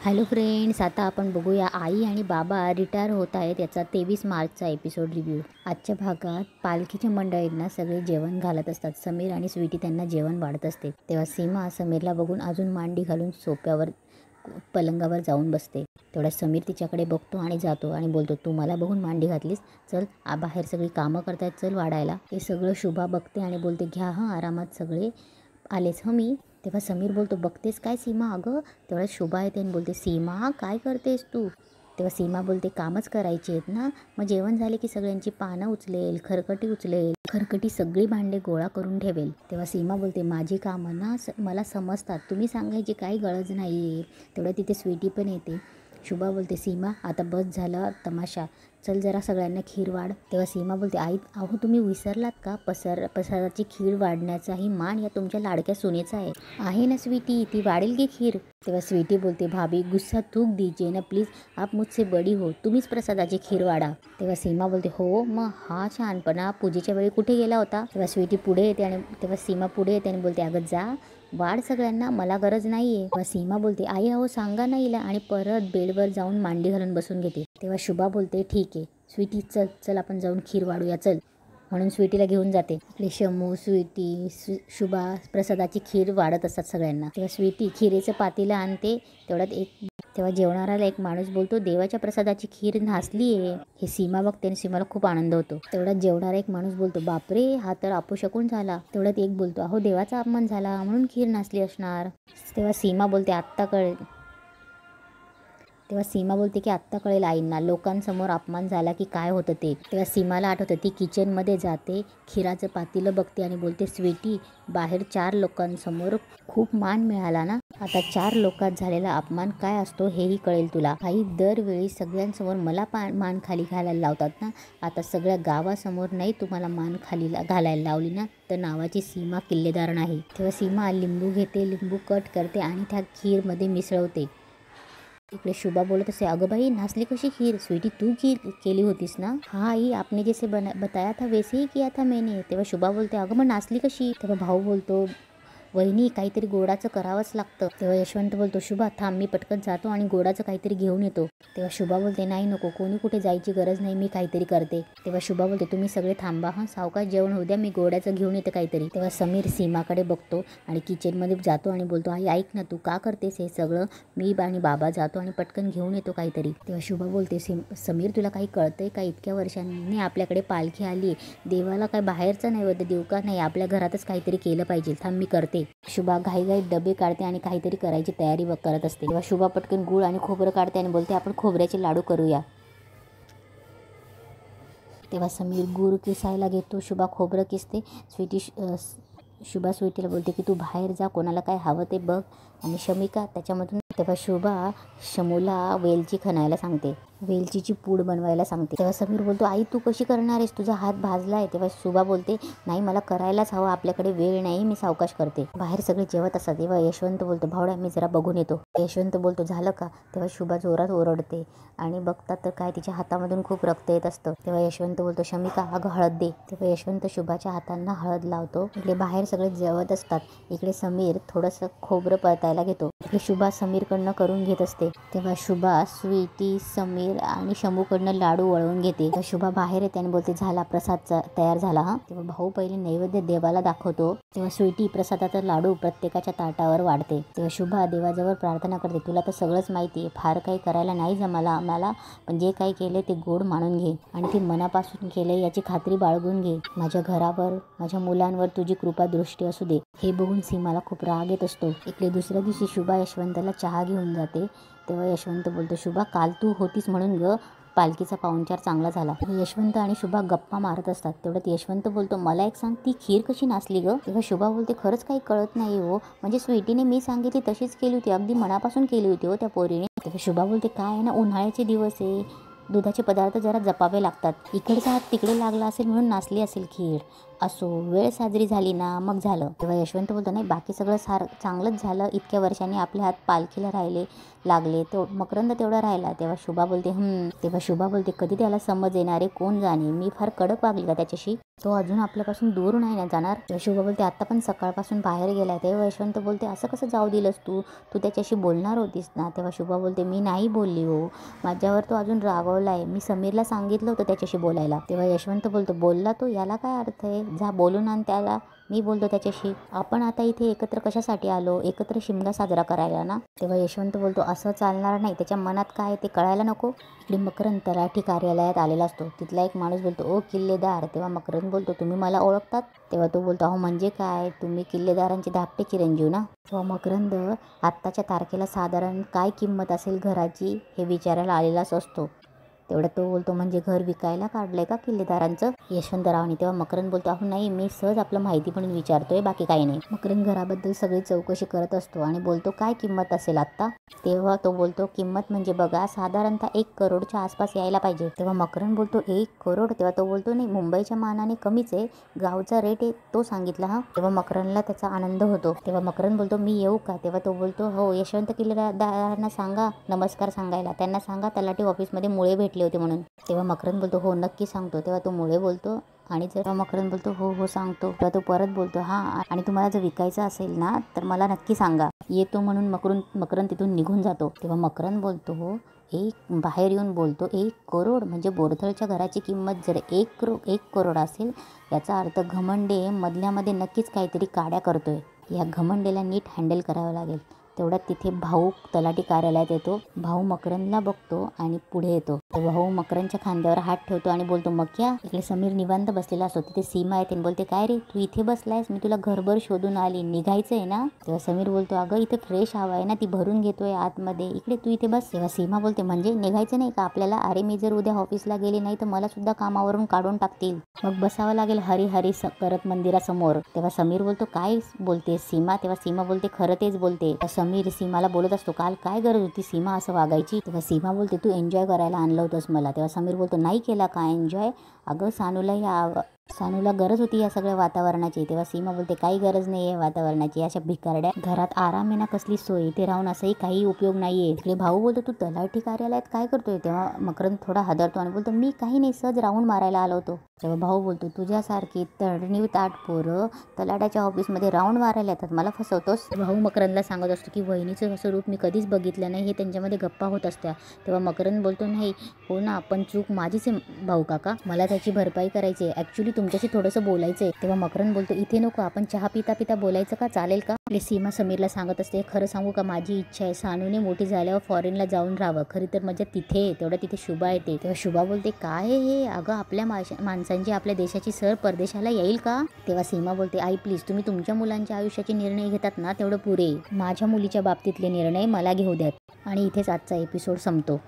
Hello friends, आता आपण बघूया आई आणि बाबा रिटायर होत आहेत याचा 23 मार्चचा एपिसोड रिव्ह्यू. आजच्या भागात पालखीच्या मंडळींना सगळे जेवण घालत असतात. समीर आणि स्वीटी त्यांना जेवण वाढत असते. तेव्हा सीमा समीरला बघून अजून मांडी घालून सोप्यावर पलंगावर जाऊन बसते. तेवढा समीर तिच्याकडे बघतो आणि जातो आणि बोलतो, तू मला बघून मांडी घातलीस, चल बाहेर सगळी कामं करतायत, चल वाढायला. हे सगळं शुभा बघते आणि बोलते, घ्या हां आरामात, सगळे आलेच हं मी. तेव्हा समीर बोलतो, बघतेस काय सीमा? अगं. तेवढ्या शुभा येते आणि बोलते, सीमा काय करतेस तू? तेव्हा सीमा बोलते, कामच करायची आहेत ना, मग जेवण झाले की सगळ्यांची पानं उचलेल, खरकटी उचलेल, खरकटी सगळी भांडे गोळा करून ठेवेल. तेव्हा सीमा बोलते, माझी कामं ना मला समजतात, तुम्ही सांगायची काही गरज नाही आहे. तेवढ्या तिथे स्वीटी पण येते. शुभा बोलते, सीमा आता बस झाला तमाशा, चल जरा सगळ्यांना खीर वाढ. तेव्हा सीमा बोलते, आई अहो तुम्ही विसरलात का? प्रसादाची खीर वाढण्याचाही मान या तुमच्या लाडक्या सुनेचा आहे ना स्वीटी, ती वाढेल की खीर. तेव्हा स्वीटी बोलते, भाभी गुस्सा थूक दीजिए ना प्लीज, आप मुझसे बडी हो, तुम्हीच प्रसादाची खीर वाढा. तेव्हा सीमा बोलते, हो मग हा शहाणपणा पूजेच्या वेळी कुठे गेला होता? तेव्हा स्वीटी पुढे येते आणि तेव्हा सीमा पुढे येते आणि बोलते, अगं जा वाढ सगळ्यांना, मला गरज नाही आहे. तेव्हा सीमा बोलते, आई अहो सांगा ना हिला, आणि परत बेडवर जाऊन मांडी घालून बसून घेते. तेव्हा शुभा बोलते, ठीक आहे स्वीटी, चल चल आपण जाऊन खीर वाढूया चल, म्हणून स्वीटीला घेऊन जाते. आपले शमू, स्वीटी, शुभा प्रसादाची खीर वाढत असतात सगळ्यांना. तेव्हा स्वीटी खिरेचं पातेलं आणते. तेव्हा जेवणाऱ्याला एक माणूस बोलतो, देवाच्या प्रसादाची खीर नासली आहे. हे सीमा बघते आणि सीमाला खूप आनंद होतो. तेवढ्यात जेवणारा एक माणूस बोलतो, बापरे हा तर अपशकुन झाला. तेवढ्यात एक बोलतो, अहो देवाचा अपमान झाला म्हणून खीर नासली असणार. तेव्हा सीमा बोलते, की आत्ता कळेल आईंना लोकांसमोर अपमान झाला की काय होतं ते. तेव्हा सीमाला आठवतं, ती किचनमध्ये जाते, खिराचं पातेलं बघते आणि बोलते, स्वीटी बाहेर 4 लोकांसमोर खूप मान मिळाला ना, आता 4 लोकात झालेला अपमान काय असतो हेही कळेल तुला. आई दरवेळी सगळ्यांसमोर मला मान खाली घालायला लावतात ना, आता सगळ्या गावासमोर नाही तुम्हाला मान खाली घालायला लावली ना, तर नावाची सीमा किल्लेदार नाही. तेव्हा सीमा लिंबू घेते, लिंबू कट करते आणि त्या खीरमध्ये मिसळवते. इकडे शुभा बोलत असे, अगं बाई नासली कशी खीर? स्वीटी तू खीर केली होतीस ना? हाँ आई, आपने जैसे बताया था वैसे ही किया था मैंने. तेव्हा शुभा बोलते, अगं मग नासली कशी? तेव्हा भाऊ बोलतो, वहिनी काहीतरी गोडाचं करावंच लागतं. तेव्हा यशवंत बोलतो, शुभा थांब, मी पटकन जातो आणि गोडाचं काहीतरी घेऊन येतो. तेव्हा शुभा बोलते, नाही नको, कोणी कुठे जायची गरज नाही, मी काहीतरी करते. तेव्हा शुभा बोलते, तुम्ही सगळे थांबा हां, सावकाश जेवण होऊ द्या, मी गोडाचं घेऊन येते काहीतरी. तेव्हा समीर सीमाकडे बघतो आणि किचनमध्ये जातो आणि बोलतो, आई ऐक ना, तू का करतेस हे सगळं? मी आणि बाबा जातो आणि पटकन घेऊन येतो काहीतरी. तेव्हा शुभा बोलते, समीर तुला काही कळतंय का? इतक्या वर्षांनी आपल्याकडे पालखी आली, देवाला काय बाहेरचा नैवेद्य देऊ का? नाही, आपल्या घरातच काहीतरी केलं पाहिजे, थांब मी करते. शुभा घाईघाईत डबे काढते आणि काहीतरी करायची तयारी करत असते. तेव्हा शुभा पटकन गूळ आणि खोबरं काढते आणि बोलते, आपण खोबऱ्याचे लाडू करूया. तेव्हा समीर गूळ किसायला घेतो, शुभा खोबरं किसते. शुभा स्वीटीला बोलते की तू बाहेर जा, कोणाला काय हवं ते बघ, आणि शमिका त्याच्यामधून. तेव्हा शुभा शमूला वेलची खणायला सांगते, वेलचीची पूड बनवायला सांगते. तेव्हा समीर बोलतो, आई तू कशी करणार आहेस, तुझा हात भाजला आहे. तेव्हा शुभा बोलते, नाही मला करायलाच हवं, आपल्याकडे वेळ नाही, मी सावकाश करते. बाहेर सगळे जेवत असतात. तेव्हा यशवंत बोलतो, भावड्या मी जरा बघून येतो. यशवंत बोलतो, झालं का? तेव्हा शुभा जोरात ओरडते आणि बघतात तर काय, तिच्या हातामधून खूप रक्त येत असतं. तेव्हा यशवंत बोलतो, शमिका अगं हळद दे. तेव्हा यशवंत शुभाच्या हातांना हळद लावतो. इकडे बाहेर सगळे जेवत असतात. इकडे समीर थोडंसं खोबरं परतायला घेतो. इकडे शुभा समीरकडनं करून घेत असते. तेव्हा शुभा स्वीटी, समीर आणि शमूकडनं लाडू वळवून घेते. तेव्हा शुभा बाहेर येते आणि बोलते, झाला प्रसाद तयार झाला हा. तेव्हा भाऊ पहिले नैवेद्य देवाला दाखवतो. तेव्हा स्वीटी प्रसादाचा लाडू प्रत्येकाच्या ताटावर वाढते. तेव्हा शुभा देवाजवळ प्रार्थना करते, तुला तर सगळंच माहिती आहे, फार काही करायला नाही जमाला मला, पण जे काही केले ते गोड मानून घे आणि ते मनापासून केले याची खात्री बाळगून घे. माझ्या घरावर, माझ्या मुलांवर तुझी कृपा दृष्टी असू दे. हे बघून सीमाला खूप राग येत असतो. इकडे दुसऱ्या दिवशी शुभा यशवंतला चहा घेऊन जाते. तेव्हा यशवंत बोलतो, शुभा काल तू होतीस म्हणून ग पालखीचा पाहुणचार चांगला झाला. यशवंत आणि शुभा गप्पा मारत असतात. तेवढ्यात यशवंत बोलतो, मला एक सांग, ती खीर कशी नासली ग? तेव्हा शुभा बोलते, खरंच काही कळत नाही हो, म्हणजे स्वीटीने मी सांगितली तशीच केली होती, अगदी मनापासून केली होती हो त्या पोरीने. तेव्हा शुभा बोलते, काय आहे ना, उन्हाळ्याचे दिवस आहे, दुधाचे पदार्थ जरा जपावे लागतात, इकडचा हात तिकडे लागला असेल म्हणून नासली असेल खीर, असो वेळ साजरी झाली ना मग झालं. तेव्हा यशवंत बोलतो, नाही बाकी सगळं चांगलंच झालं, इतक्या वर्षांनी आपले हात पालखीला लागले, तो मकरंद तेवढा राहिला. तेव्हा शुभा बोलते, तेव्हा शुभा बोलते, कधी त्याला समज येणारे कोण जाणे, मी फार कडक वागली का त्याच्याशी? तो अजून आपल्यापासून दूर नाही ना जाणार. तेव्हा शुभा बोलते आता पण सकाळपासून बाहेर गेलाय. तेव्हा यशवंत बोलते असं कसं जाऊ दिलंस तू त्याच्याशी बोलणार होतीस ना. तेव्हा शुभा बोलते मी नाही बोलली हो, माझ्यावर तो अजून रागवलाय, मी समीरला सांगितलं होतं त्याच्याशी बोलायला. तेव्हा यशवंत बोलतो बोलला तो, याला काय अर्थ आहे, जा बोलून आण त्याला, मी बोलतो त्याच्याशी. आपण आता इथे एकत्र कशासाठी आलो, एकत्र शिमगा साजरा करायला ना. तेव्हा यशवंत बोलतो असं चालणार नाही, त्याच्या मनात काय ते कळायला नको. इकडे मकरंद तलाठी कार्यालयात आलेला असतो. तिथला एक माणूस बोलतो ओ किल्लेदार. तेव्हा मकरंद बोलतो तुम्ही मला ओळखतात. तेव्हा तो बोलतो अहो म्हणजे काय, तुम्ही किल्लेदारांचे धाकटे चिरंजीव ना. तेव्हा मकरंद आत्ताच्या तारखेला साधारण काय किंमत असेल घराची हे विचारायला आलेलाच असतो. तेवढं तो बोलतो म्हणजे घर विकायला काढलंय का किल्लेदारांचं, यशवंतरावनी. तेव्हा मकरंद बोलतो अहो नाही, मी सहज आपलं माहिती पण विचारतोय, बाकी काही नाही. मकरंद घराबद्दल सगळी चौकशी करत असतो आणि बोलतो काय किंमत असेल आत्ता. तेव्हा तो बोलतो किंमत म्हणजे बघा साधारणतः 1 करोडच्या आसपास यायला पाहिजे. तेव्हा मकरंद बोलतो 1 करोड. तेव्हा तो बोलतो नाही, मुंबईच्या मानाने कमीच आहे, गावचा रेट आहे तो सांगितला हा. तेव्हा मकरंदला त्याचा आनंद होतो. तेव्हा मकरंद बोलतो मी येऊ का. तेव्हा तो बोलतो हो, यशवंत किल्लेदारांना सांगा नमस्कार सांगायला, त्यांना सांगा तलाठी ऑफिसमध्ये मुळे भेटले होते म्हणून. तेव्हा मकरंद बोलतो हो नक्की सांगतो. तेव्हा तो मुळे बोलतो आणि जर मकरंद बोलतो हो हो सांगतो. तेव्हा तो परत बोलतो हां, आणि तुम्हाला जर विकायचं असेल ना तर मला नक्की सांगा, येतो म्हणून मकरंद तिथून निघून जातो. तेव्हा मकरंद बोलतो हो बाहेर येऊन बोलतो 1 करोड म्हणजे बोरथळच्या घराची किंमत जर 1 करोड असेल, याचा अर्थ घमंडे मधल्यामध्ये नक्कीच काहीतरी काड्या करतोय. या घमंडेला नीट हँडल करावं लागेल. तेवढ्यात तिथे भाऊ तलाठी कार्यालयात येतो. भाऊ मकरंदला बघतो आणि पुढे येतो. भाऊ मकरंदच्या खांद्यावर हात ठेवतो आणि बोलतो मक्या. इकडे समीर निवांत बसलेला असतो. तिथे सीमा येते आणि बोलते काय रे तू इथे बसलायस, मी तुला घरभर शोधून आली, निघायचं आहे ना. तेव्हा समीर बोलतो अगं इथे फ्रेश हवा आहे ना, ती भरून घेतोय आतमध्ये, इकडे तू इथे बस. तेव्हा सीमा बोलते म्हणजे निघायचं नाही का आपल्याला, अरे मी जर उद्या ऑफिसला गेली नाही तर मला सुद्धा कामावरून काढून टाकतील, मग बसावं लागेल हरी हरी करत मंदिरासमोर. तेव्हा समीर बोलतो काय बोलते सीमा. तेव्हा सीमा बोलते खरं तेच बोलते. समीर सीमाला बोलत असतो काल काय गरज होती सीमा असं वागायची. तेव्हा सीमा बोलते तू एन्जॉय करायला आणलं होतंस मला. तेव्हा समीर बोलतो नाही केला का एन्जॉय, अगं सानूला गरज होती या सगळ्या वातावरणाची. तेव्हा सीमा बोलते काही गरज नाही आहे वातावरणाची, अशा भिकारड्या घरात आराम आहे ना कसली सोय, इथे राहून असंही काही उपयोग नाहीये. इकडे भाऊ बोलतो तू तलाठी कार्यालयात काय करतोय. तेव्हा मकरंद थोडा हादरतो आणि बोलतो मी काही नाही, सहज राऊंड मारायला आलो होतो. तेव्हा भाऊ बोलतो तुझ्यासारखी तडणी ताट पोरं तलाट्याच्या ऑफिसमध्ये राऊंड मारायला येतात, मला फसवतोस. भाऊ मकरंदला सांगत असतो की वहिनीचं असं रूप मी कधीच बघितलं नाही, हे त्यांच्यामध्ये गप्पा होत असत्या. तेव्हा मकरंद बोलतो नाही हो ना, पण चूक माझीच आहे भाऊ काका, मला त्याची भरपाई करायची आहे, ॲक्च्युली तुमच्याशी थोडंसं बोलायचं आहे. तेव्हा मकरंद बोलतो इथे नको, आपण चहा पिता पिता बोलायचं का, चालेल का. सीमा समीरला सांगत असते खरं सांगू का, माझी इच्छा आहे सानूने मोठी झाल्यावर फॉरेनला जाऊन राहावं, खरी तर मजा तिथे. तेवढं तिथे शुभा येते. तेव्हा शुभा बोलते काय हे, अगं आपल्या माणसांची आपल्या देशाची सर परदेशाला येईल का. तेव्हा सीमा बोलते आई प्लीज, तुम्ही तुमच्या मुलांच्या आयुष्याचे निर्णय घेतात ना तेवढं पुरे, माझ्या मुलीच्या बाबतीतले निर्णय मला घेऊ द्यात. आणि इथेच आजचा एपिसोड संपतो.